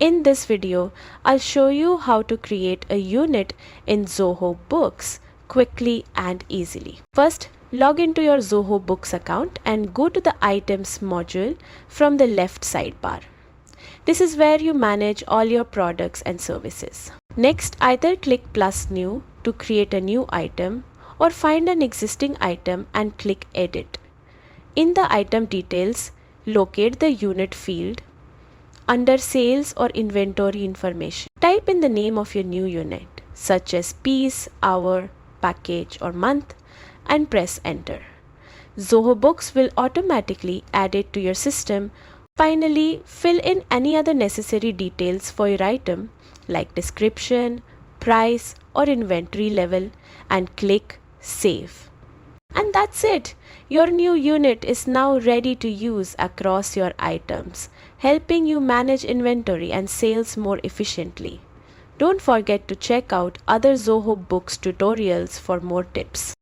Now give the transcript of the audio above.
In this video, I'll show you how to create a unit in Zoho Books quickly and easily. First, log into your Zoho Books account and go to the Items module from the left sidebar. This is where you manage all your products and services. Next, either click plus new to create a new item or find an existing item and click edit. In the item details, locate the unit field. Under sales or inventory information, type in the name of your new unit, such as piece, hour, package or month, and press enter. Zoho Books will automatically add it to your system. Finally, fill in any other necessary details for your item like description, price or inventory level and click save. And that's it. Your new unit is now ready to use across your items, helping you manage inventory and sales more efficiently. Don't forget to check out other Zoho Books tutorials for more tips.